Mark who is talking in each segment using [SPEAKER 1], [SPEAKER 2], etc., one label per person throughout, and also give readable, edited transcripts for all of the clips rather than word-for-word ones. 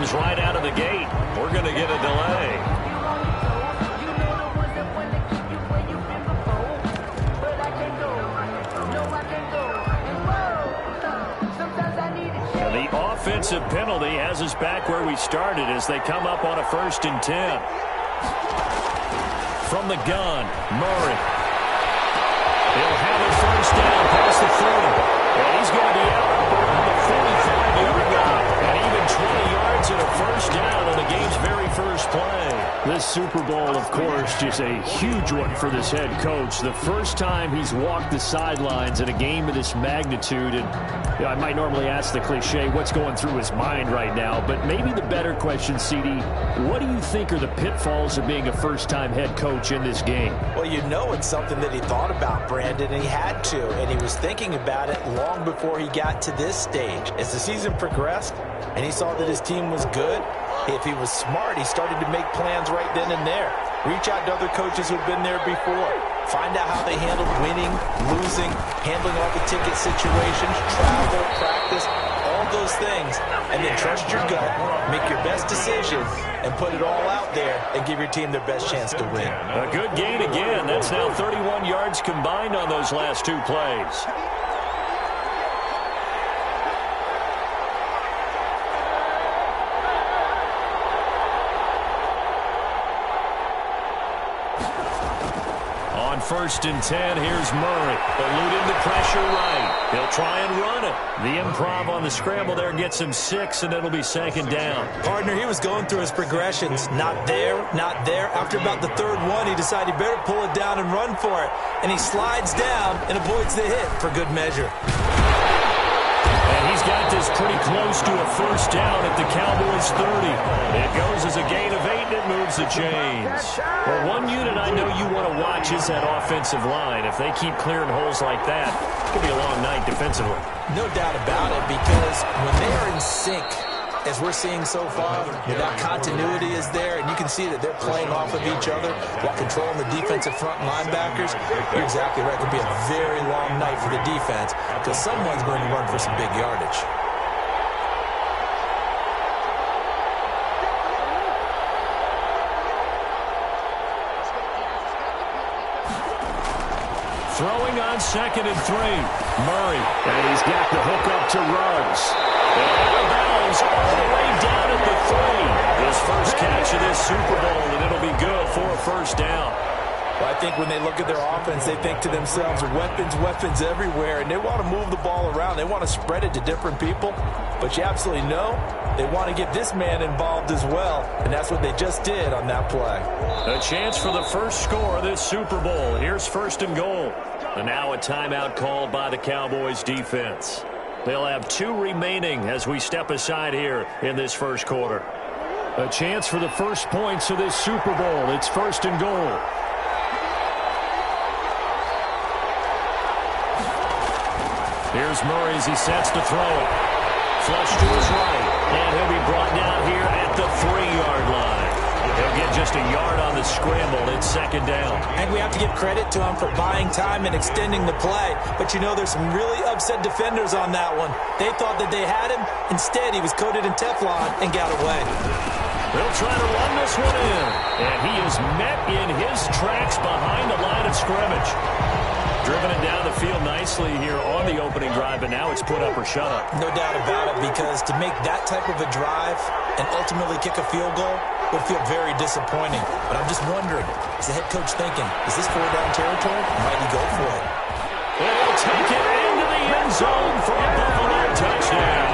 [SPEAKER 1] comes right out of the gate. We're going to get a delay. And the offensive penalty has us back where we started as they come up on a 1st and 10. From the gun, Murray. He'll have a 1st down past the 40. And he's going to be out around the 45-yard line. And even 20 yards and a 1st down on the game's very first play.
[SPEAKER 2] This Super Bowl, of course, is a huge one for this head coach. The first time he's walked the sidelines in a game of this magnitude. And you know, I might normally ask the cliche, what's going through his mind right now? But maybe the better question, CD, what do you think are the pitfalls of being a first-time head coach in this game?
[SPEAKER 3] Well, you know it's something that he thought about, Brandon, and he had to. And he was thinking about it long before he got to this stage. As the season progressed and he saw that his team was good, if he was smart, he started to make plans right then and there. Reach out to other coaches who've been there before. Find out how they handled winning, losing, handling all the ticket situations, travel, practice, all those things. And then trust your gut, make your best decision, and put it all out there and give your team their best chance to win.
[SPEAKER 1] A good gain again. That's now 31 yards combined on those last 2 plays. On 1st and 10, here's Murray. Eluding the pressure right. He'll try and run it. The improv on the scramble there gets him 6, and it'll be 2nd down.
[SPEAKER 3] Partner, he was going through his progressions. Not there, not there. After about the 3rd one, he decided he better pull it down and run for it. And he slides down and avoids the hit for good measure.
[SPEAKER 1] And he's got this pretty close to a 1st down at the Cowboys' 30. It goes as a gain of 8, and it moves the chains. Well, one unit I know you want to watch is that offensive line. If they keep clearing holes like that, it could be a long night defensively.
[SPEAKER 3] No doubt about it, because when they are in sync, as we're seeing so far, that continuity is there, and you can see that they're playing off of each other while controlling the defensive front linebackers. You're exactly right. It could be a very long night for the defense because someone's going to run for some big yardage.
[SPEAKER 1] Throwing on 2nd and 3. Murray.
[SPEAKER 2] And he's got the hook up to Ruggs.
[SPEAKER 1] And out of bounds all the way down at the 3. His first catch of this Super Bowl, and it'll be good for a 1st down.
[SPEAKER 3] Well, I think when they look at their offense, they think to themselves, weapons, weapons everywhere, and they want to move the ball around. They want to spread it to different people, but you absolutely know they want to get this man involved as well, and that's what they just did on that play.
[SPEAKER 1] A chance for the first score of this Super Bowl. Here's 1st and goal. And now a timeout called by the Cowboys defense. They'll have 2 remaining as we step aside here in this 1st quarter.
[SPEAKER 2] A chance for the first points of this Super Bowl. It's 1st and goal.
[SPEAKER 1] Here's Murray as he sets to throw it. Flush to his right. And he'll be brought down here at the 3-yard line. He'll get just a yard on the scramble. It's 2nd down.
[SPEAKER 3] And we have to give credit to him for buying time and extending the play. But, you know, there's some really upset defenders on that one. They thought that they had him. Instead, he was coated in Teflon and got away.
[SPEAKER 1] They'll try to run this one in. And he is met in his tracks behind the line of scrimmage. Driven it down the field nicely here on the opening drive, but now it's put up or shut up.
[SPEAKER 3] No doubt about it, because to make that type of a drive and ultimately kick a field goal would feel very disappointing. But I'm just wondering, is the head coach thinking, is this 4-down territory? Might he go for it?
[SPEAKER 1] And he'll take it into the end zone for a Buffalo touchdown.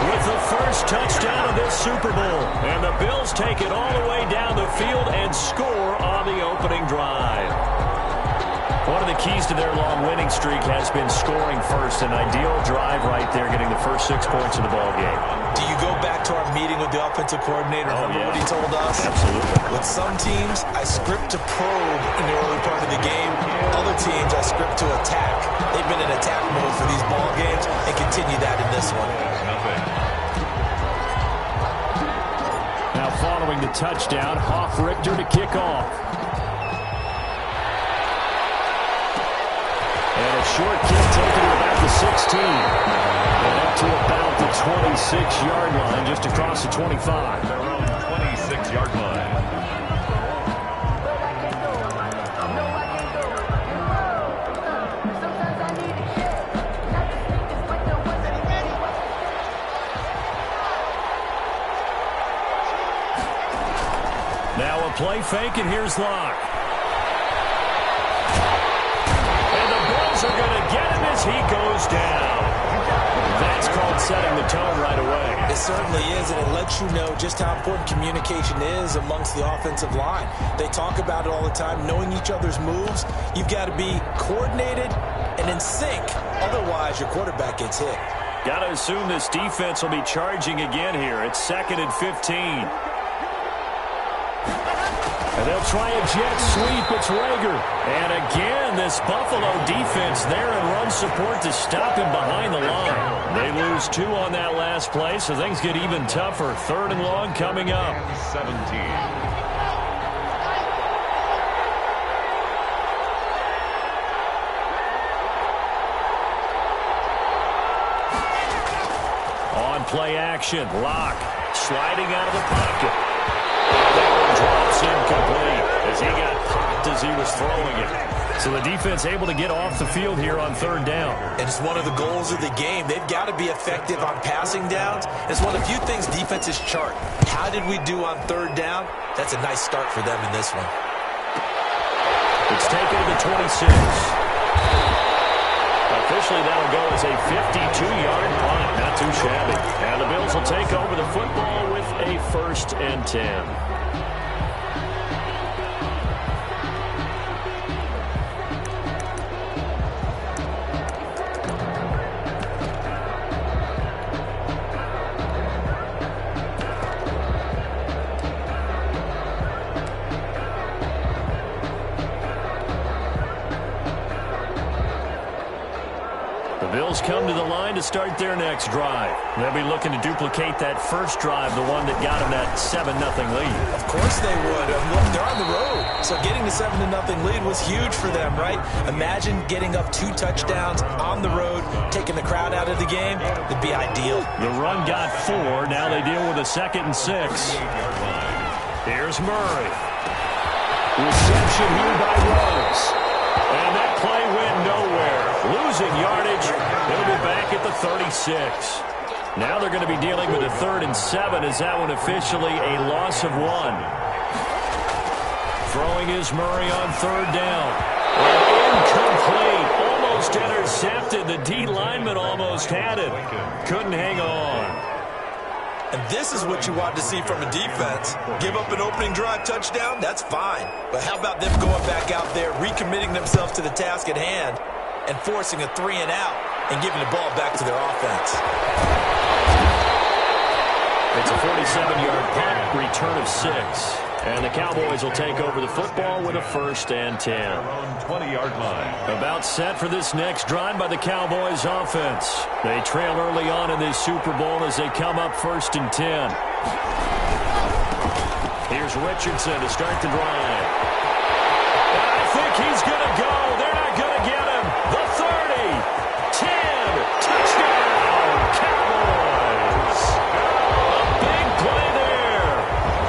[SPEAKER 1] With the first touchdown of this Super Bowl. And the Bills take it all the way down the field and score on the opening drive. One of the keys to their long winning streak has been scoring first. An ideal drive right there, getting the first 6 points of the ball game.
[SPEAKER 3] Do you go back to our meeting with the offensive coordinator? Remember what he told us?
[SPEAKER 1] Absolutely.
[SPEAKER 3] With some teams, I script to probe in the early part of the game. Other teams, I script to attack. They've been in attack mode for these ball games and continue that in this one.
[SPEAKER 2] Now following the touchdown, Hoff-Richter to kick off. And a short kick taken to about the 16. And to about the 26-yard line, just across the 25.
[SPEAKER 4] Their own 26-yard line.
[SPEAKER 1] Now a play fake, and here's Locke. And the Bills are going to get him as he goes down. That's called setting the tone right away.
[SPEAKER 3] It certainly is, and it lets you know just how important communication is amongst the offensive line. They talk about it all the time, knowing each other's moves. You've got to be coordinated and in sync. Otherwise, your quarterback gets hit.
[SPEAKER 1] Got to assume this defense will be charging again here. It's 2nd and 15. And they'll try a jet sweep. It's Rager. And again, this Buffalo defense there in run support to stop him behind the line. They lose 2 on that last play, so things get even tougher. 3rd and long coming up.
[SPEAKER 4] 17.
[SPEAKER 1] On play action, Locke sliding out of the pocket. Drops incomplete as he got popped as he was throwing it. So the defense able to get off the field here on 3rd down.
[SPEAKER 3] And it's one of the goals of the game. They've got to be effective on passing downs. It's one of the few things defenses chart. How did we do on 3rd down? That's a nice start for them in this one.
[SPEAKER 1] It's taken to the 26. Officially, that'll go as a 52-yard punt. Not too shabby. And the Bills will take over the football with a 1st and 10. Bills come to the line to start their next drive. They'll be looking to duplicate that first drive, the one that got them that 7-0 lead.
[SPEAKER 3] Of course they would. Look, they're on the road. So getting the 7-0 lead was huge for them, right? Imagine getting up 2 touchdowns on the road, taking the crowd out of the game. It'd be ideal.
[SPEAKER 1] The run got 4. Now they deal with a 2nd and 6. Here's Murray. Reception here by Rose. And that play went nowhere. Losing yardage. They'll be back at the 36. Now they're going to be dealing with a 3rd and 7. Is that one officially a loss of 1? Throwing is Murray on 3rd down. And incomplete. Almost intercepted. The D lineman almost had it. Couldn't hang on.
[SPEAKER 3] And this is what you want to see from a defense. Give up an opening drive touchdown, that's fine. But how about them going back out there, recommitting themselves to the task at hand, and forcing a 3 and out, and giving the ball back to their offense.
[SPEAKER 1] It's a 47-yard punt, return of 6. And the Cowboys will take over the football with a 1st and 10.
[SPEAKER 4] 20-yard line.
[SPEAKER 1] About set for this next drive by the Cowboys offense. They trail early on in this Super Bowl as they come up 1st and 10. Here's Richardson to start the drive. And I think he's going to go. They're not going to get him. The 30, 10, touchdown, Cowboys. A big play there.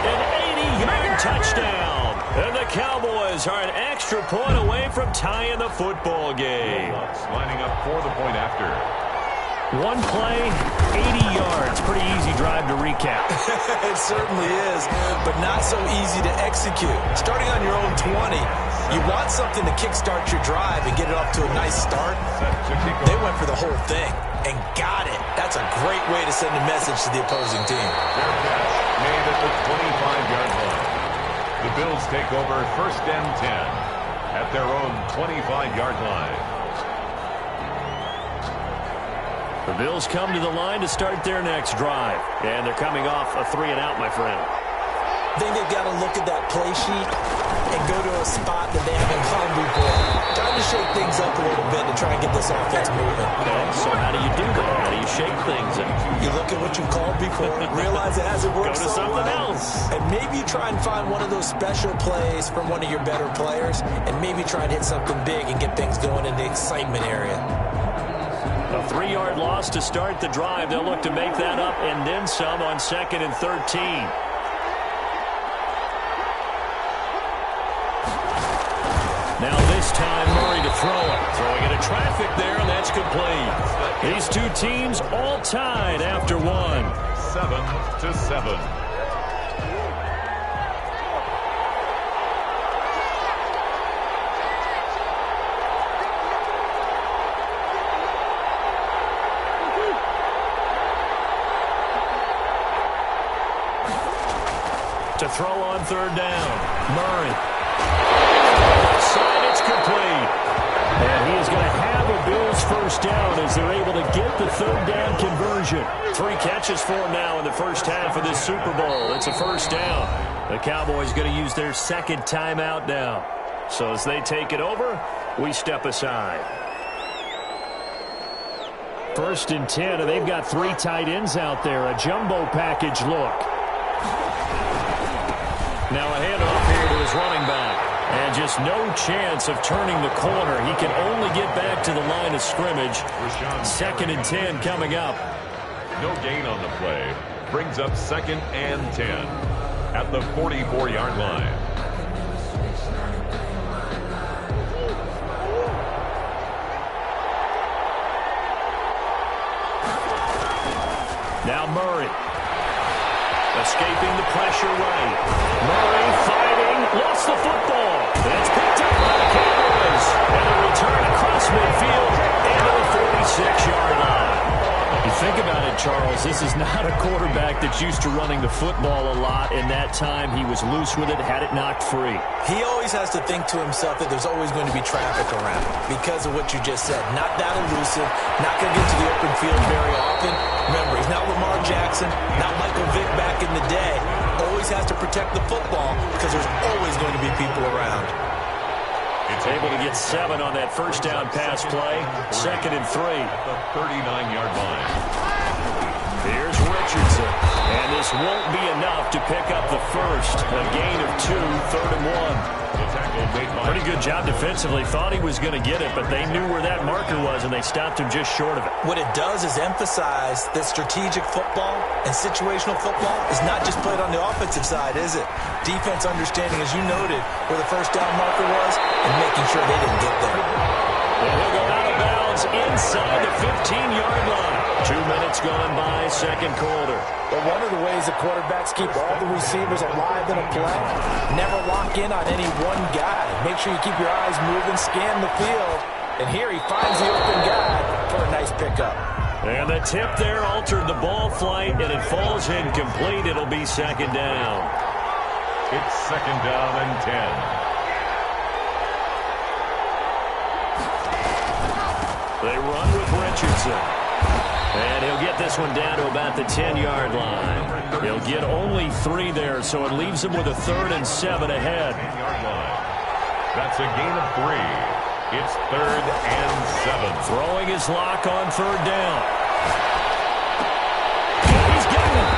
[SPEAKER 1] An 80-yard touchdown. And the Cowboys are an extra point away from tying the football game.
[SPEAKER 4] Lining up for the point after.
[SPEAKER 1] One play, 80 yards. Pretty easy drive to recap.
[SPEAKER 3] It certainly is, but not so easy to execute. Starting on your own 20, you want something to kickstart your drive and get it off to a nice start. They went for the whole thing and got it. That's a great way to send a message to the opposing team.
[SPEAKER 4] Fair catch made at the 25-yard line. The Bills take over 1st and 10 at their own 25-yard line.
[SPEAKER 1] The Bills come to the line to start their next drive. And they're coming off a 3 and out, my friend.
[SPEAKER 3] I think they've got to look at that play sheet and go to a spot that they haven't gone before. Time to shake things up a little bit to try and get this offense moving.
[SPEAKER 1] Okay, so how do you do that? How do you shake things?
[SPEAKER 3] You look at what you called before, realize it hasn't worked
[SPEAKER 1] Go to
[SPEAKER 3] so
[SPEAKER 1] something
[SPEAKER 3] well,
[SPEAKER 1] else.
[SPEAKER 3] and maybe you try and find one of those special plays from one of your better players, and maybe try and hit something big and get things going in the excitement area.
[SPEAKER 1] A 3-yard loss to start the drive. They'll look to make that up and then some on 2nd and 13. Now this time Murray to throw it. Throwing into traffic there, and that's complete. These two teams all tied after one.
[SPEAKER 4] 7-7.
[SPEAKER 1] To throw on 3rd down. Murray. Side, it's complete. And he is going to have a Bills first down as they're able to get the 3rd down conversion. 3 catches for him now in the first half of this Super Bowl. It's a first down. The Cowboys going to use their 2nd timeout now. So as they take it over, we step aside.
[SPEAKER 2] 1st and 10, and they've got 3 tight ends out there. A jumbo package look.
[SPEAKER 1] Now a handoff here to his running back. And just no chance of turning the corner. He can only get back to the line of scrimmage. 2nd and 10 coming up.
[SPEAKER 4] No gain on the play. Brings up 2nd and 10 at the 44-yard line.
[SPEAKER 1] Now Murray. Escaping the pressure right. Murray fighting. Lost the football. It's picked up by the Cowboys. And a return across midfield into the 46-yard line. You think about it, Charles, this is not a quarterback that's used to running the football a lot. In that time, he was loose with it, had it knocked free.
[SPEAKER 3] He always has to think to himself that there's always going to be traffic around because of what you just said. Not that elusive, not going to get to the open field very often. Remember, he's not Lamar Jackson, not Michael Vick back in the day. Always has to protect the football because there's always going to be people around.
[SPEAKER 1] It's able to get 7 on that first down pass play. 2nd and 3.
[SPEAKER 4] At the 39-yard line.
[SPEAKER 1] Here's Richardson. And this won't be enough to pick up the first. A gain of 2, 3rd and 1. Pretty good job defensively. Thought he was going to get it, but they knew where that marker was, and they stopped him just short of it.
[SPEAKER 3] What it does is emphasize that strategic football and situational football is not just played on the offensive side, is it? Defense understanding, as you noted, where the first down marker was and making sure they didn't get there.
[SPEAKER 1] And he'll go out of bounds inside the 15-yard line. 2 minutes gone by, 2nd quarter.
[SPEAKER 3] But one of the ways the quarterbacks keep all the receivers alive in a play, never lock in on any one guy. Make sure you keep your eyes moving, scan the field. And here he finds the open guy for a nice pickup.
[SPEAKER 1] And the tip there altered the ball flight, and it falls incomplete. It'll be 2nd down.
[SPEAKER 4] It's 2nd down and 10.
[SPEAKER 1] They run with Richardson. And he'll get this one down to about the 10-yard line. He'll get only 3 there, so it leaves him with a 3rd and 7 ahead.
[SPEAKER 4] 10-yard line. That's a gain of 3. It's 3rd and 7.
[SPEAKER 1] Throwing his lock on 3rd down. He's getting it.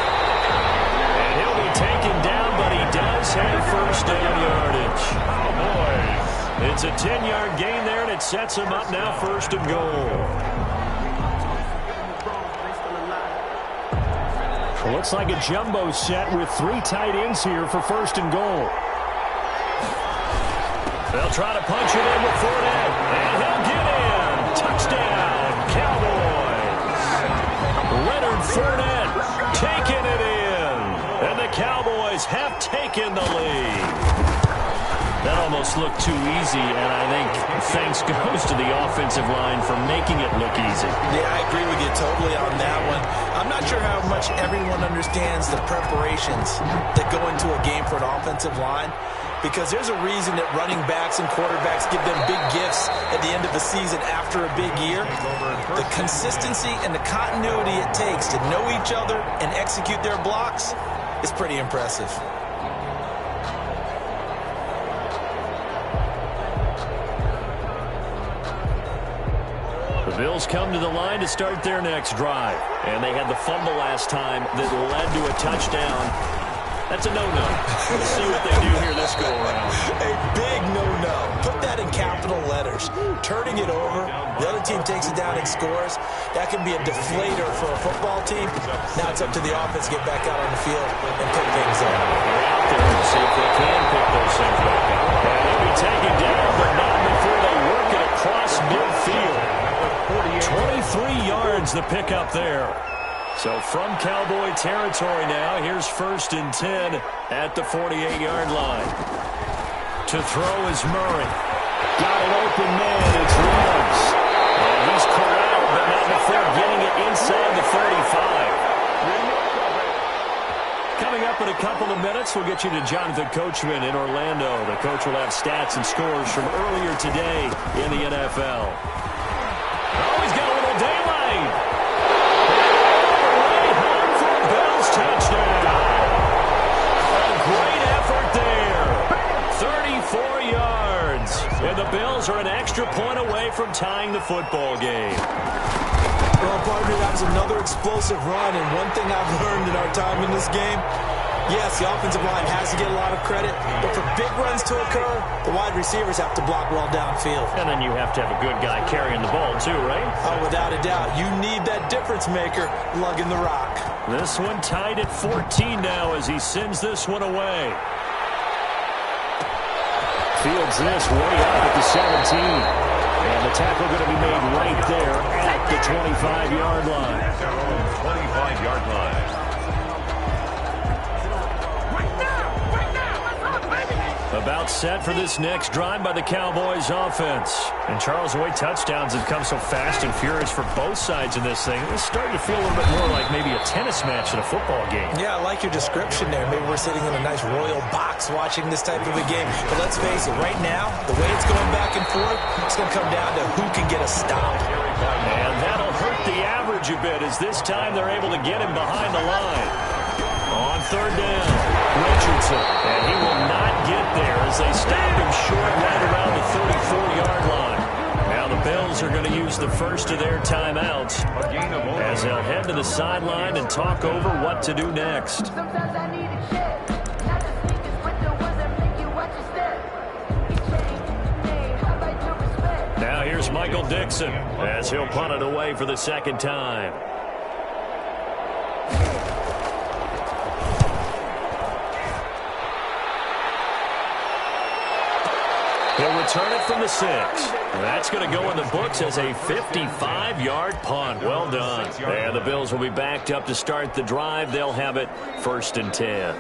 [SPEAKER 1] And he'll be taken down, but he does have first down yardage.
[SPEAKER 4] Cowboys.
[SPEAKER 1] It's a 10-yard gain there, and it sets him up now 1st and goal.
[SPEAKER 2] It looks like a jumbo set with 3 tight ends here for 1st and goal.
[SPEAKER 1] They'll try to punch it in with Fournette. And he'll get in. Touchdown, Cowboys. Leonard Fournette taking it in. And the Cowboys have taken the lead. That almost looked too easy, and I think thanks goes to the offensive line for making it look easy.
[SPEAKER 3] Yeah, I agree with you totally on that one. I'm not sure how much everyone understands the preparations that go into a game for an offensive line, because there's a reason that running backs and quarterbacks give them big gifts at the end of the season after a big year. The consistency and the continuity it takes to know each other and execute their blocks is pretty impressive.
[SPEAKER 1] The Bills come to the line to start their next drive. And they had the fumble last time that led to a touchdown. That's a no-no. Let's see what they do here this go-around.
[SPEAKER 3] A big no-no. Put that in capital capital letters. Turning it over, the other team takes it down and scores. That can be a deflator for a football team. Now it's up to the offense to get back out on the field and pick things up.
[SPEAKER 1] They're out there to see if they can pick those things back up. And they'll be taken down, but not before they work it across midfield. 23 yards the pickup there. So from Cowboy territory now, here's 1st and 10 at the 48-yard line. To throw is Murray. Got an open man. It's Ruggs. And he's corralled, but not before getting it inside the 45. Coming up in a couple of minutes, we'll get you to Jonathan Coachman in Orlando. The coach will have stats and scores from earlier today in the NFL. Oh, he's got a little daylight. Way home for a Bills touchdown. A great effort there. 34 yards. And the Bills are an extra point away from tying the football game.
[SPEAKER 3] Well, partner, that was another explosive run, and one thing I've learned in our time in this game, yes, the offensive line has to get a lot of credit, but for big runs to occur, the wide receivers have to block well downfield.
[SPEAKER 1] And then you have to have a good guy carrying the ball, too, right?
[SPEAKER 3] Oh, without a doubt. You need that difference maker lugging the rock.
[SPEAKER 1] This one tied at 14 now as he sends this one away.
[SPEAKER 2] Fields this way up at the 17. And the tackle going to be made right there at the 25-yard line.
[SPEAKER 4] At their own 25-yard line.
[SPEAKER 1] About set for this next drive by the Cowboys offense. And Charles, the way touchdowns have come so fast and furious for both sides in this thing, it's starting to feel a little bit more like maybe a tennis match in a football game.
[SPEAKER 3] Yeah, I like your description there. Maybe we're sitting in a nice royal box watching this type of a game. But let's face it, right now, the way it's going back and forth, it's going to come down to who can get a stop.
[SPEAKER 1] And that'll hurt the average a bit as this time they're able to get him behind the line. On 3rd down, Richardson. And he will not get there as they stop him short right around the 34-yard line. Now the Bills are going to use the first of their timeouts as they'll head to the sideline and talk over what to do next. Now here's Michael Dixon as he'll punt it away for the second time. He'll return it from the 6. That's going to go in the books as a 55-yard punt. Well done. And the Bills will be backed up to start the drive. They'll have it 1st and 10.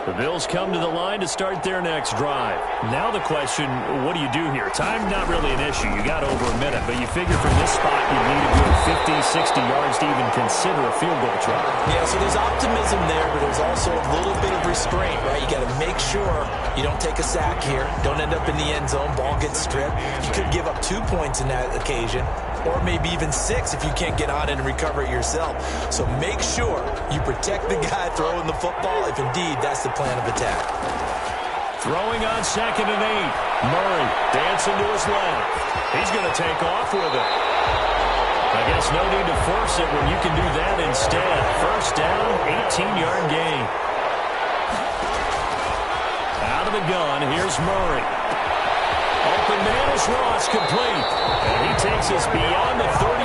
[SPEAKER 1] The Bills come to the line to start their next drive. Now the question, what do you do here? Time not really an issue. You got over a minute, but you figure from this spot you need a good 50, 60 yards to even consider a field goal try.
[SPEAKER 3] Yeah, so there's optimism there, but there's also a little bit of restraint, right? You got to make sure you don't take a sack here. Don't end up in the end zone. Ball gets stripped. You could give up 2 points in that occasion, or maybe even 6 if you can't get on it and recover it yourself. So make sure you protect the guy throwing the football if indeed that's the plan of attack.
[SPEAKER 1] Throwing on 2nd and 8. Murray dancing to his left. He's going to take off with it. I guess no need to force it when you can do that instead. 1st down, 18-yard gain. Out of the gun, here's Murray. Open man is Ross, complete. And he takes us beyond the 35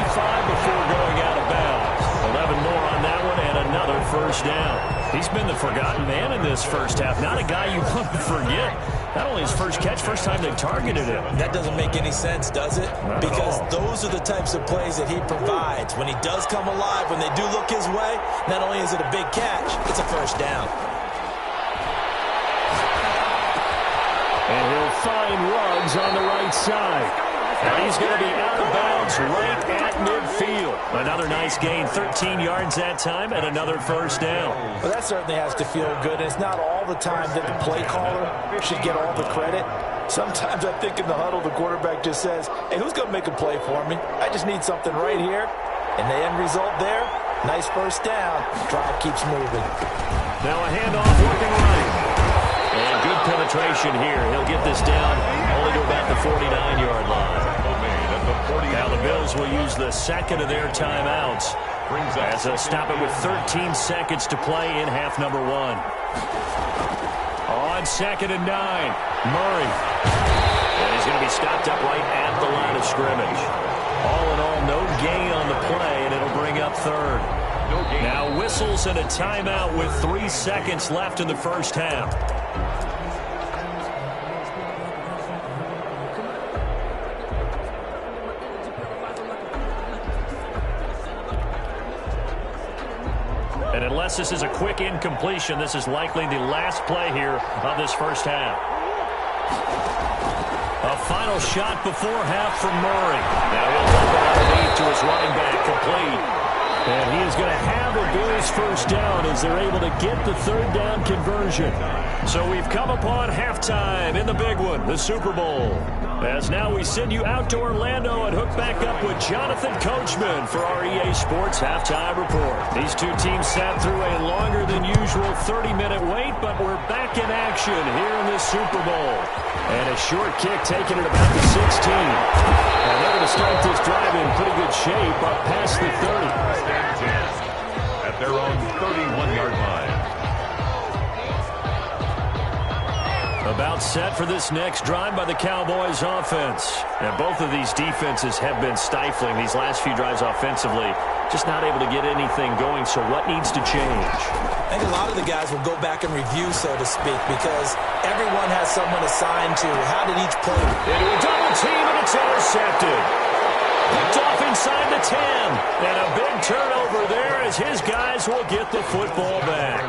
[SPEAKER 1] before going out of bounds. 11 more on that one and another 1st down. He's been the forgotten man in this first half. Not a guy you want to forget. Not only his first catch, first time they targeted him.
[SPEAKER 3] That doesn't make any sense, does it? Because those are the types of plays that he provides. When he does come alive, when they do look his way, not only is it a big catch, it's a 1st down.
[SPEAKER 2] And he'll find Ruggs on the right side.
[SPEAKER 1] And he's going to be out of bounds right at midfield. Another nice gain, 13 yards that time, and another 1st down.
[SPEAKER 3] Well, that certainly has to feel good. It's not all the time that the play caller should get all the credit. Sometimes I think in the huddle, the quarterback just says, hey, who's going to make a play for me? I just need something right here. And the end result there, nice 1st down. Drive keeps moving.
[SPEAKER 1] Now a handoff working right. And good penetration here. He'll get this down only to about the 49-yard line. Now the Bills will use the 2nd of their timeouts as they'll stop it with 13 seconds to play in half number 1. On 2nd and 9, Murray. He's going to be stopped up right at the line of scrimmage. All in all, no gain on the play, and it'll bring up third. Now whistles and a timeout with 3 seconds left in the first half. And unless this is a quick incompletion, this is likely the last play here of this first half. A final shot before half from Murray. Now he'll dump it underneath to his running back, complete. And he is going to have a Bills first down as they're able to get the third down conversion. So we've come upon halftime in the big one, the Super Bowl. As now we send you out to Orlando and hook back up with Jonathan Coachman for our EA Sports Halftime Report. These two teams sat through a longer than usual 30-minute wait, but we're back in action here in the Super Bowl. And a short kick taken at about the 16. And they're going to start this drive in pretty good shape up past the 30.
[SPEAKER 4] At their own 31-yard line.
[SPEAKER 1] About set for this next drive by the Cowboys offense. And both of these defenses have been stifling these last few drives offensively. Just not able to get anything going, so what needs to change?
[SPEAKER 3] I think a lot of the guys will go back and review, so to speak, because everyone has someone assigned to how did each play.
[SPEAKER 1] Into a double team, and it's intercepted. Picked off inside the 10. And a big turnover there as his guys will get the football back.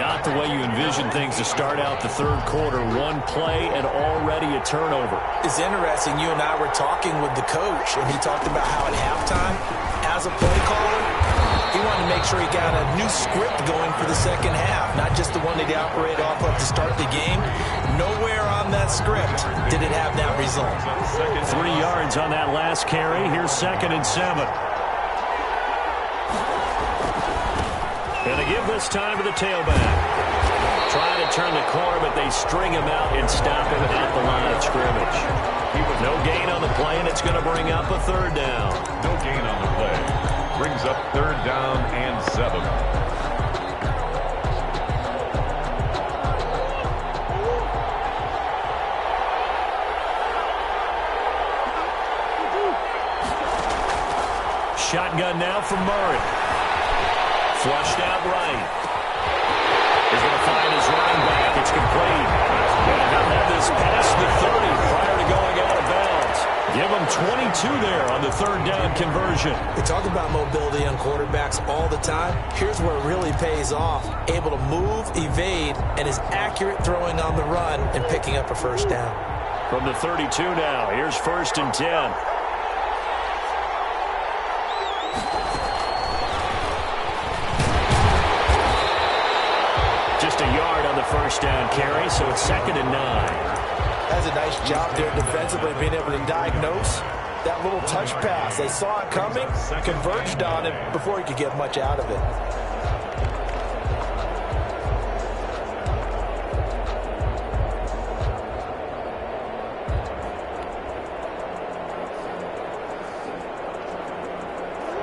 [SPEAKER 1] Not the way you envision things to start out the third quarter. One play and already a turnover.
[SPEAKER 3] It's interesting. You and I were talking with the coach, and he talked about how at halftime, as a play caller, he wanted to make sure he got a new script going for the second half, not just the one that he operated off of to start the game. Nowhere on that script did it have that result.
[SPEAKER 1] 3 yards on that last carry. Here's 2nd and 7. And they give this time to the tailback. Trying to turn the corner, but they string him out and stop him at the line of scrimmage. No gain on the play, and it's going to bring up a third down.
[SPEAKER 4] No gain on the play. Brings up third down and 7.
[SPEAKER 1] Shotgun now from Murray. Flushed out right. He's going to find his running back. It's complete. And he'll have this past the 30 prior to going out of bounds. Give him 22 there on the third down conversion.
[SPEAKER 3] We talk about mobility on quarterbacks all the time. Here's where it really pays off. Able to move, evade, and is accurate throwing on the run and picking up a first down.
[SPEAKER 1] From the 32 now, here's 1st and 10. Just a yard on the first down carry, so it's 2nd and 9.
[SPEAKER 3] Has a nice job there defensively, being able to diagnose that little touch pass. They saw it coming, converged on it before he could get much out of it.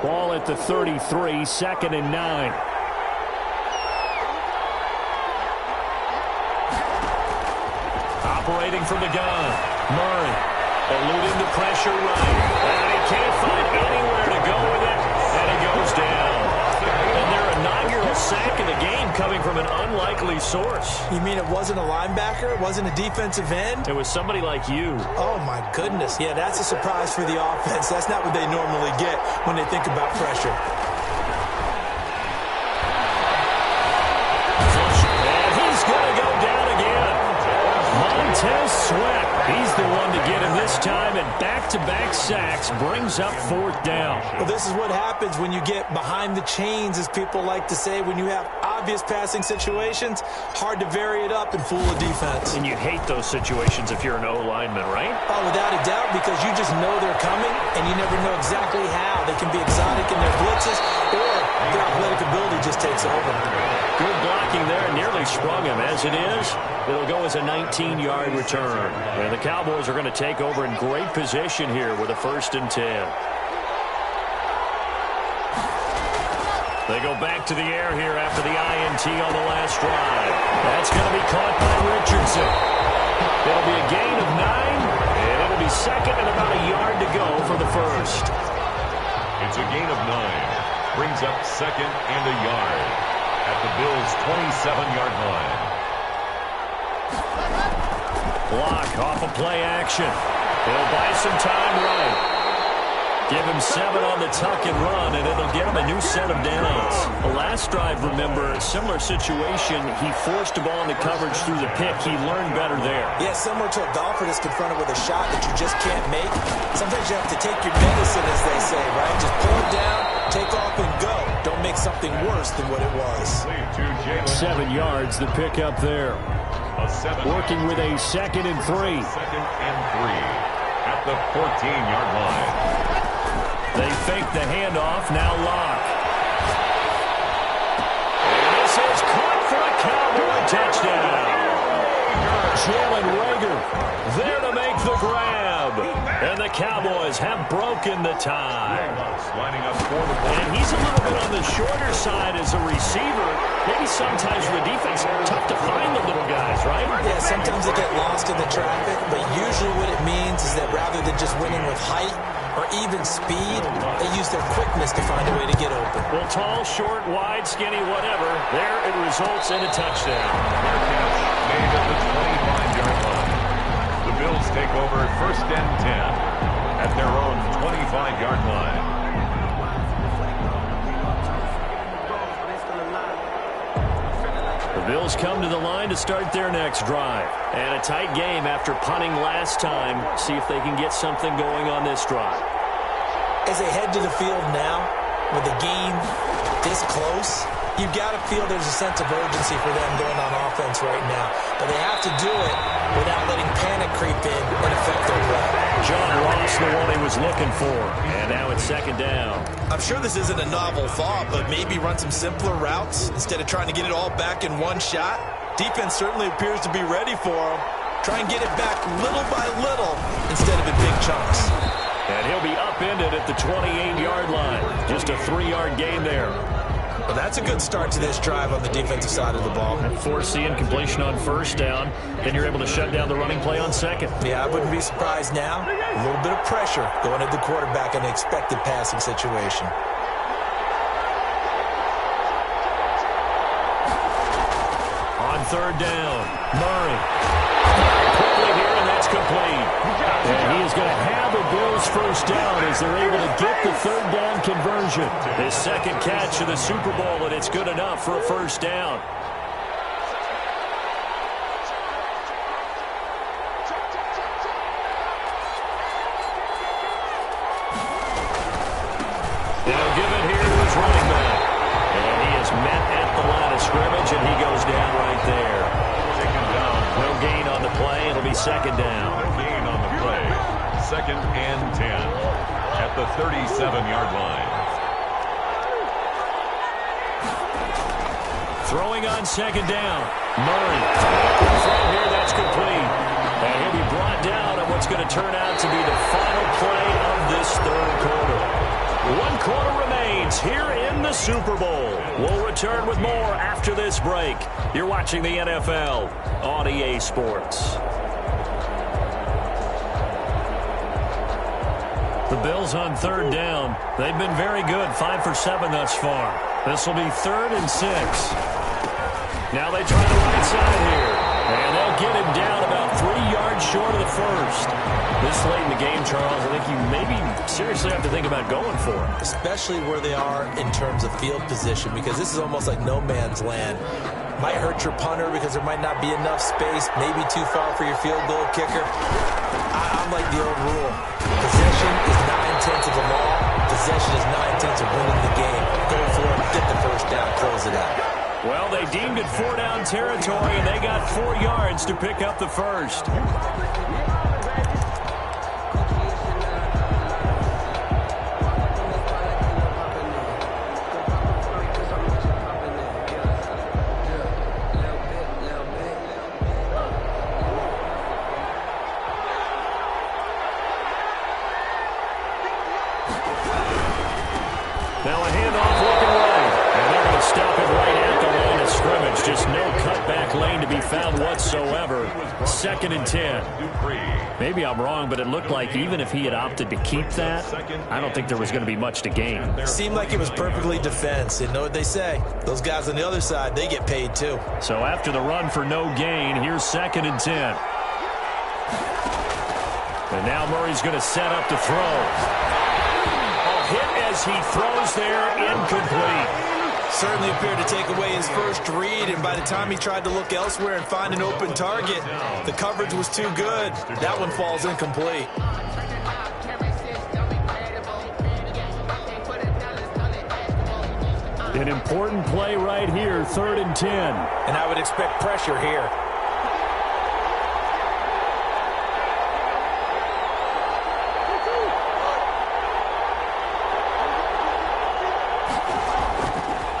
[SPEAKER 1] Ball at the 33, 2nd and 9. Operating from the gun, Murray eluding the pressure right, and he can't find anywhere to go with it, and he goes down. And their inaugural sack of the game coming from an unlikely source.
[SPEAKER 3] You mean it wasn't a linebacker? It wasn't a defensive end?
[SPEAKER 1] It was somebody like you.
[SPEAKER 3] Oh, my goodness. Yeah, that's a surprise for the offense. That's not what they normally get when they think about pressure.
[SPEAKER 1] And he's going to go down again. Montez Sweat, he's the one to get him this time, and back-to-back sacks brings up 4th down.
[SPEAKER 3] Well, this is what happens when you get behind the chains, as people like to say. When you have obvious passing situations, hard to vary it up and fool a defense.
[SPEAKER 1] And you hate those situations if you're an O-lineman, right?
[SPEAKER 3] Oh, without a doubt, because you just know they're coming, and you never know exactly how. They can be exotic in their blitzes, or their athletic ability just takes over.
[SPEAKER 1] Good blocking there, nearly sprung him. As it is, it'll go as a 19-yard return. And the Cowboys are going to take over in great position here with a 1st and 10. They go back to the air here after the INT on the last drive. That's going to be caught by Richardson. It'll be a gain of 9,
[SPEAKER 4] a gain of 9. Brings up 2nd and a yard at the Bills' 27-yard line.
[SPEAKER 1] Block off of play action. He'll buy some time right. Give him 7 on the tuck and run, and it'll get him a new set of downs. The last drive, remember, similar situation. He forced the ball into coverage through the pick. He learned better there.
[SPEAKER 3] Yeah, similar to a golfer that's confronted with a shot that you just can't make. Sometimes you have to take your medicine, as they say, right? Just pull it down, take off, and go. Don't make something worse than what it was.
[SPEAKER 2] 7 yards, the pickup there. Working with a 2nd and 3.
[SPEAKER 4] 2nd and 3 at the 14-yard line.
[SPEAKER 1] They fake the handoff, now Locke. And this is caught for a Cowboy touchdown. Jalen Reagor there to make the grab. And the Cowboys have broken the tie.
[SPEAKER 4] Lining up for the play.
[SPEAKER 1] And he's a little bit on the shorter side as a receiver. Maybe sometimes for the defense, tough to find the little guys, right?
[SPEAKER 3] Yeah, sometimes they get lost in the traffic, but usually what it means is that rather than just winning with height or even speed, they use their quickness to find a way to get open.
[SPEAKER 1] Well, tall, short, wide, skinny, whatever, there it results in a touchdown.
[SPEAKER 4] Catch made at the 25-yard line. The Bills take over 1st and 10 at their own 25-yard line.
[SPEAKER 1] The Bills come to the line to start their next drive. And a tight game after punting last time. See if they can get something going on this drive.
[SPEAKER 3] As they head to the field now, with the game this close, you've got to feel there's a sense of urgency for them going on offense right now. But they have to do it without letting panic creep in and affect their play.
[SPEAKER 1] John Ross, the one he was looking for. And now it's 2nd down.
[SPEAKER 3] I'm sure this isn't a novel thought, but maybe run some simpler routes instead of trying to get it all back in one shot. Defense certainly appears to be ready for them. Try and get it back little by little instead of in big chunks.
[SPEAKER 1] And he'll be upended at the 28-yard line. Just a 3-yard gain there.
[SPEAKER 3] Well, that's a good start to this drive on the defensive side of the ball.
[SPEAKER 1] Force the incompletion on 1st down. Then you're able to shut down the running play on 2nd.
[SPEAKER 3] Yeah, I wouldn't be surprised now. A little bit of pressure going at the quarterback in an expected passing situation.
[SPEAKER 1] On 3rd down, Murray. Quickly here, and that's complete. And he is going to have the Bills 1st down as they're able to get the 3rd down conversion. His 2nd catch of the Super Bowl, and it's good enough for a 1st down. They'll give it here to his running back. And he is met at the line of scrimmage, and he goes down right there.
[SPEAKER 4] Taken down.
[SPEAKER 1] No gain on the play. It'll be 2nd down.
[SPEAKER 4] A gain on the play. 2nd and 10 at the 37-yard line.
[SPEAKER 1] Throwing on 2nd down. Murray. From here, that's complete. And he'll be brought down on what's going to turn out to be the final play of this 3rd quarter. 1 quarter remains here in the Super Bowl. We'll return with more after this break. You're watching the NFL on EA Sports. The Bills on 3rd down. They've been very good, 5 for 7 thus far. This will be 3rd and 6. Now they try the right side here. And they'll get him down about 3 yards short of the 1st. This late in the game, Charles, I think you maybe seriously have to think about going for it.
[SPEAKER 3] Especially where they are in terms of field position, because this is almost like no man's land. Might hurt your punter because there might not be enough space, maybe too far for your field goal kicker. I'm like the old rule. Possession is 9/10 of the law. Possession is 9/10 of winning the game. Go for it, get the 1st down, close it out.
[SPEAKER 1] Well, they deemed it 4-down territory, and they got 4 yards to pick up the 1st. Now a handoff looking right. And they're going to stop it right at the line of scrimmage. Just no cutback lane to be found whatsoever.
[SPEAKER 2] 2nd and 10. Maybe I'm wrong, but it looked like even if he had opted to keep that, I don't think there was going to be much to gain.
[SPEAKER 3] Seemed like it was perfectly defense. And know what they say? Those guys on the other side, they get paid too.
[SPEAKER 2] So after the run for no gain, here's 2nd and 10. And now Murray's going to set up to throw. Hit as he throws there, incomplete.
[SPEAKER 3] Certainly appeared to take away his first read, and by the time he tried to look elsewhere and find an open target, the coverage was too good. That one falls incomplete.
[SPEAKER 2] An important play right here, 3rd and 10.
[SPEAKER 3] And I would expect pressure here.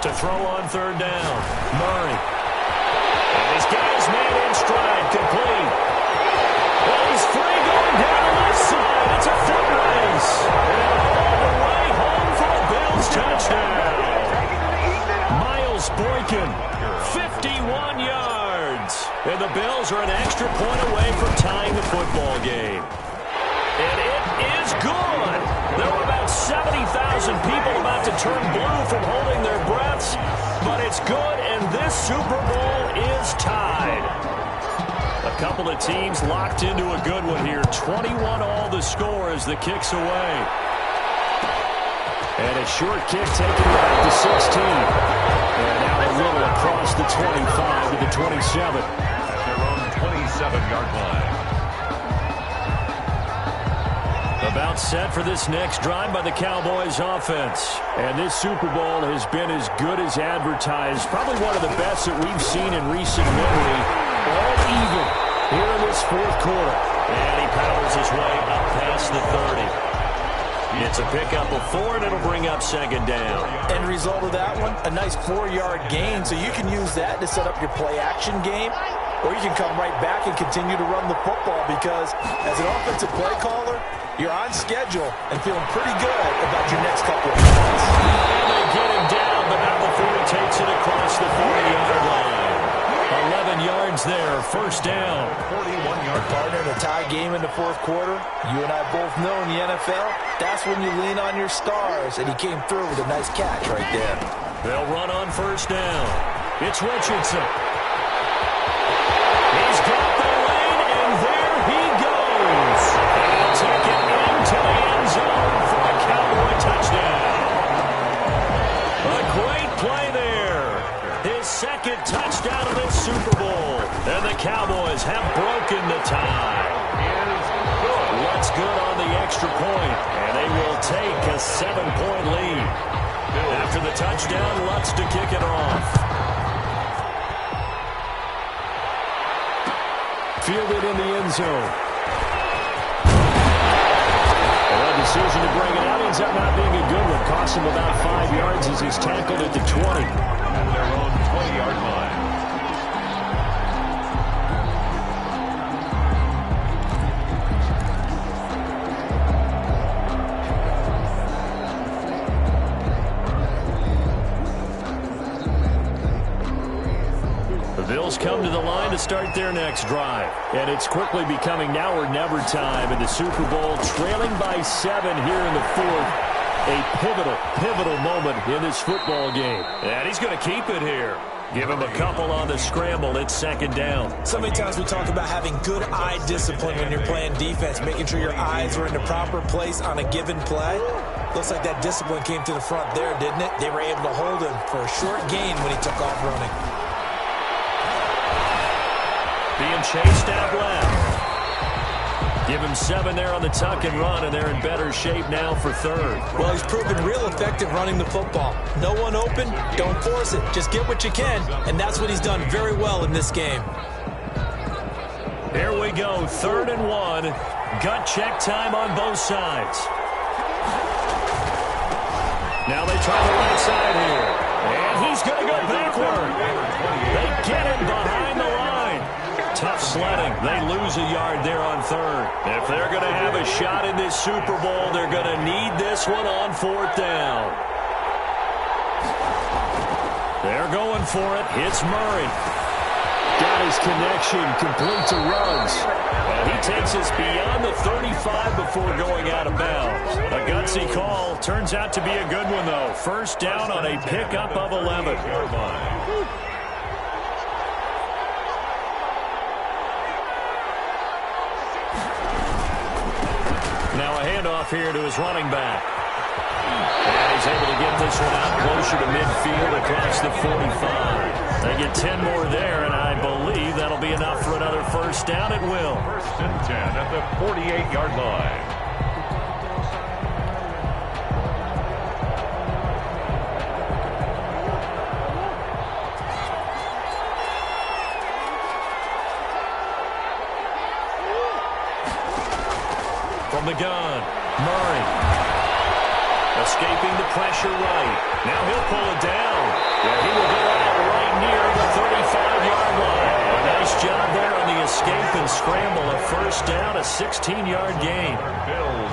[SPEAKER 2] To throw on 3rd down. Murray. And he's got his man in stride. Complete. Well, he's free going down the left side. It's a foot race. And all the way home for a Bills touchdown. Miles Boykin, 51 yards. And the Bills are an extra point away from tying the football game. And it is good. There were about 70,000 people about to turn blue from holding their breaths, but it's good, and this Super Bowl is tied. A couple of teams locked into a good one here. 21 all the score as the kick's away. And a short kick taken back to 16. And now a little across the 25 to the 27.
[SPEAKER 4] At their own 27-yard line.
[SPEAKER 2] About set for this next drive by the Cowboys offense. And this Super Bowl has been as good as advertised. Probably one of the best that we've seen in recent memory. All even here in this 4th quarter. And he powers his way up past the 30. It's a pickup of 4, and it'll bring up 2nd down.
[SPEAKER 3] End result of that one, a nice 4-yard gain. So you can use that to set up your play-action game. Or you can come right back and continue to run the football because as an offensive play caller, you're on schedule and feeling pretty good about your next couple of minutes.
[SPEAKER 2] And they get him down, but not before he takes it across the 40-yard line. 11 yards there, 1st down.
[SPEAKER 3] 41-yard partner in a tie game in the 4th quarter. You and I both know in the NFL, that's when you lean on your stars, and he came through with a nice catch right there.
[SPEAKER 2] They'll run on 1st down. It's Richardson. He's got the lane, and there he goes. And he'll take it into the end zone for a Cowboy touchdown. A great play there. His 2nd touchdown of this Super Bowl. And the Cowboys have broken the tie. Lutz good on the extra point, and they will take a 7-point lead. After the touchdown, Lutz to kick it off. Fielded in the end zone. A decision to bring it out ends up not being a good one. Cost him about 5 yards as he's tackled at the 20.
[SPEAKER 4] At their own 20-yard line.
[SPEAKER 2] Bills come to the line to start their next drive. And it's quickly becoming now or never time in the Super Bowl, trailing by 7 here in the 4th. A pivotal moment in this football game. And he's going to keep it here. Give him a couple on the scramble. It's 2nd down.
[SPEAKER 3] So many times we talk about having good eye discipline when you're playing defense, making sure your eyes are in the proper place on a given play. Looks like that discipline came to the front there, didn't it? They were able to hold him for a short gain when he took off running.
[SPEAKER 2] Being chased out left. Give him 7 there on the tuck and run, and they're in better shape now for 3rd.
[SPEAKER 3] Well, he's proven real effective running the football. No one open, don't force it. Just get what you can, and that's what he's done very well in this game.
[SPEAKER 2] Here we go, 3rd and 1. Gut check time on both sides. Now they try the right side here. And he's going to go backward. They get him behind the line. Tough sledding. They lose a yard there on 3rd. If they're going to have a shot in this Super Bowl, they're going to need this one on 4th down. They're going for it. It's Murray. Got his connection, complete to Ruggs.
[SPEAKER 1] And he takes us beyond the 35 before going out of bounds. A gutsy call. Turns out to be a good one, though. First down on a pickup of 11. Now a handoff here to his running back. And he's able to get this one out closer to midfield across the 45. They get 10 more there, and I believe that'll be enough for another first down. It will.
[SPEAKER 4] First and 10 at the 48-yard line.
[SPEAKER 1] From the gun, Murray. Escaping the pressure right. Now he'll pull it down. Yeah, he will go out right near the 35-yard line. A nice job there on the escape and scramble. A first down, a 16-yard gain.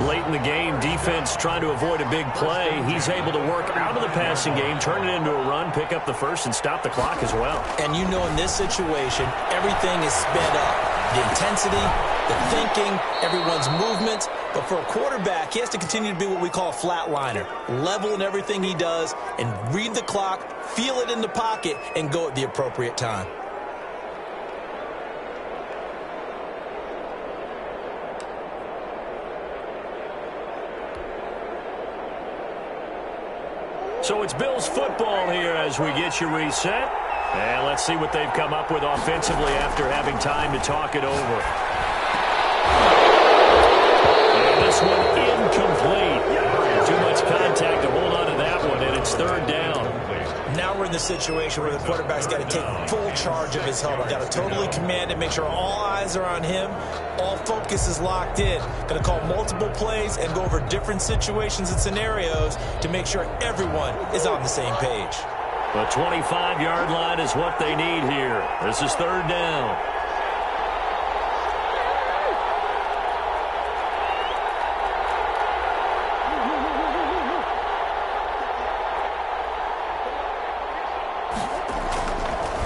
[SPEAKER 1] Late in the game, defense trying to avoid a big play. He's able to work out of the passing game, turn it into a run, pick up the first, and stop the clock as well.
[SPEAKER 3] And you know in this situation, everything is sped up. The intensity, the thinking, everyone's movements. But for a quarterback, he has to continue to be what we call a flatliner. Level in everything he does and read the clock, feel it in the pocket, and go at the appropriate time.
[SPEAKER 1] So it's Bills football here as we get you reset. And let's see what they've come up with offensively after having time to talk it over. And this one incomplete. Too much contact to hold on to that one, and it's third down.
[SPEAKER 3] Now we're in the situation where the quarterback's got to take full charge of his helmet. Got to totally command it, make sure all eyes are on him. All focus is locked in. Going to call multiple plays and go over different situations and scenarios to make sure everyone is on the same page.
[SPEAKER 1] The 25-yard line is what they need here. This is third down.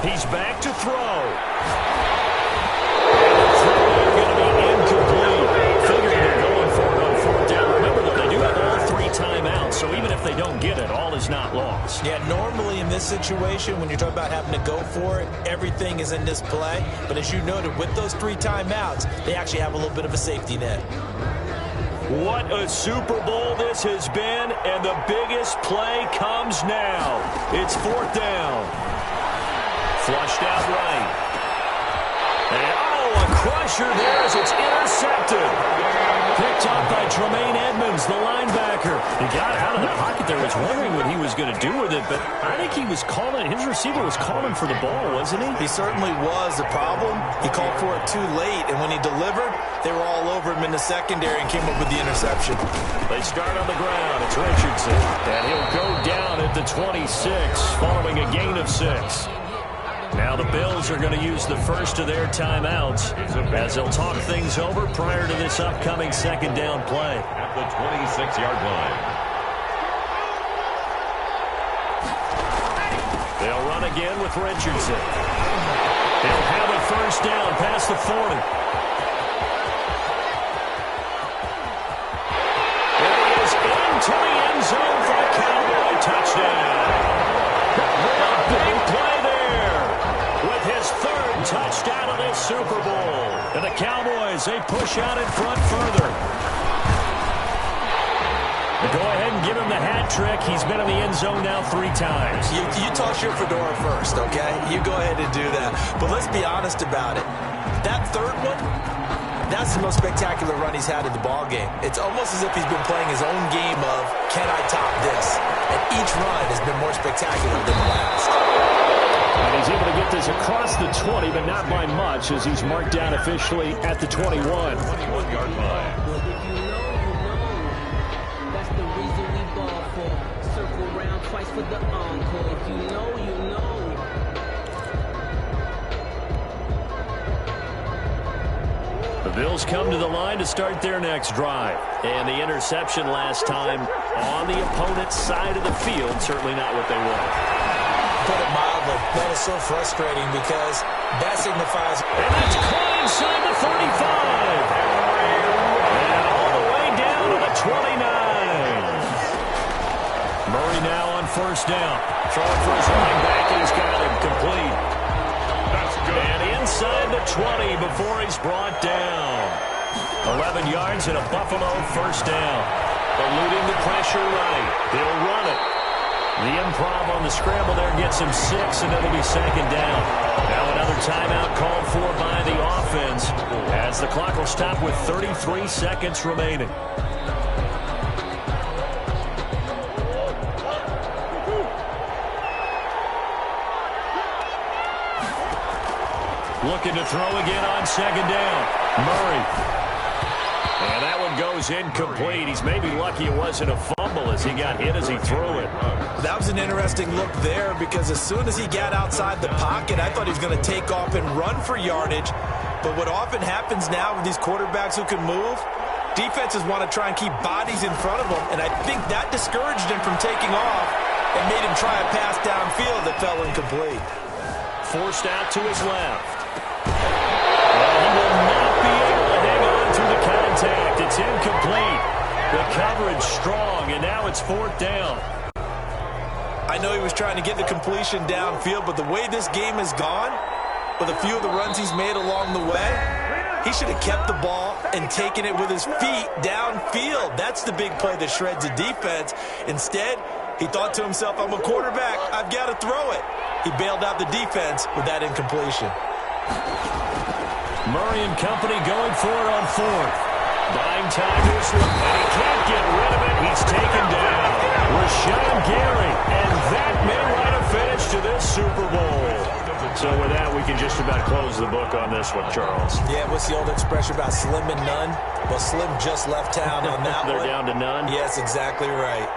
[SPEAKER 1] He's back to throw. And the throw going to be incomplete. Figuring they're going for it on fourth down. Remember that they do have all three timeouts, so even if they don't get it, all is not lost.
[SPEAKER 3] Yeah, normally in this situation, when you're talking about having to go for it, everything is in this play. But as you noted, with those three timeouts, they actually have a little bit of a safety net.
[SPEAKER 1] What a Super Bowl this has been, and the biggest play comes now. It's fourth down. Flushed out right. And, a crusher there as it's intercepted. Picked up by Tremaine Edmonds, the linebacker. He got out of the pocket there. Was wondering what he was going to do with it, but I think he was calling, his receiver was calling for the ball, wasn't he?
[SPEAKER 3] He certainly was. The problem, he called for it too late, and when he delivered, they were all over him in the secondary and came up with the interception.
[SPEAKER 1] They start on the ground. It's Richardson, and he'll go down at the 26 following a gain of 6. Now the Bills are going to use the first of their timeouts as they'll talk things over prior to this upcoming second down play.
[SPEAKER 4] At the 26-yard line.
[SPEAKER 1] They'll run again with Richardson. They'll have a first down past the 40. There he is into the end zone for a Cowboy touchdown. A big play there with his third touchdown of this Super Bowl. And the Cowboys, they push out in front further. Go ahead and give him the hat trick. He's been in the end zone now 3 times.
[SPEAKER 3] You toss your fedora first, okay? You go ahead and do that. But let's be honest about it. That third one, that's the most spectacular run he's had in the ballgame. It's almost as if he's been playing his own game of, can I top this? And each run has been more spectacular than the last.
[SPEAKER 2] And he's able to get this across the 20, but not by much, as he's marked down officially at the 21.
[SPEAKER 4] 21-yard line.
[SPEAKER 5] That's the reason we ball for. Circle round twice for the encore. If you know, you know.
[SPEAKER 1] The Bills come to the line to start their next drive. And the interception last time on the opponent's side of the field, certainly not what they want.
[SPEAKER 3] Put it mildly, Lovely. That is so frustrating because that signifies...
[SPEAKER 1] And that's caught inside the 35. And all the way down to the 29. Murray now on first down. Throwing for his running back, and he's got him complete.
[SPEAKER 4] That's good.
[SPEAKER 1] And inside the 20 before he's brought down. 11 yards and a Buffalo first down. Eluding the pressure right. He'll run it. The improv on the scramble there gets him 6, and it'll be second down. Now another timeout called for by the offense as the clock will stop with 33 seconds remaining. Looking to throw again on second down. Murray. And that one goes incomplete. He's maybe lucky it wasn't a fumble as he got hit as he threw it.
[SPEAKER 3] That was an interesting look there because as soon as he got outside the pocket, I thought he was going to take off and run for yardage. But what often happens now with these quarterbacks who can move, defenses want to try and keep bodies in front of them. And I think that discouraged him from taking off and made him try a pass downfield that fell incomplete.
[SPEAKER 1] Forced out to his left. Well, he will not be able to hang on through the contact. It's incomplete. The coverage strong, and now it's fourth down.
[SPEAKER 3] I know he was trying to get the completion downfield, but the way this game has gone, with a few of the runs he's made along the way, he should have kept the ball and taken it with his feet downfield. That's the big play that shreds a defense. Instead, he thought to himself, I'm a quarterback. I've got to throw it. He bailed out the defense with that incompletion.
[SPEAKER 1] Murray and company going for it on fourth. Buying time to his left, and he can't get rid of it. He's taken down. Rashawn Gary, and that may write a finish to this Super Bowl.
[SPEAKER 2] So with that, we can just about close the book on this one, Charles.
[SPEAKER 3] Yeah, what's the old expression about slim and none? Well, Slim just left town on that
[SPEAKER 2] They're
[SPEAKER 3] one.
[SPEAKER 2] down to none?
[SPEAKER 3] Yes, exactly right.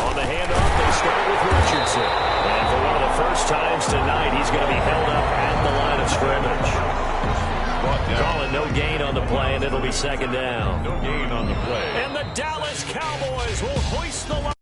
[SPEAKER 1] On the handoff, they start with Richardson. And for one of the first times tonight, he's going to be held up at the line of scrimmage. Call it no gain on the play, and it'll be second down.
[SPEAKER 4] No gain on the play.
[SPEAKER 1] And the Dallas Cowboys will hoist the line.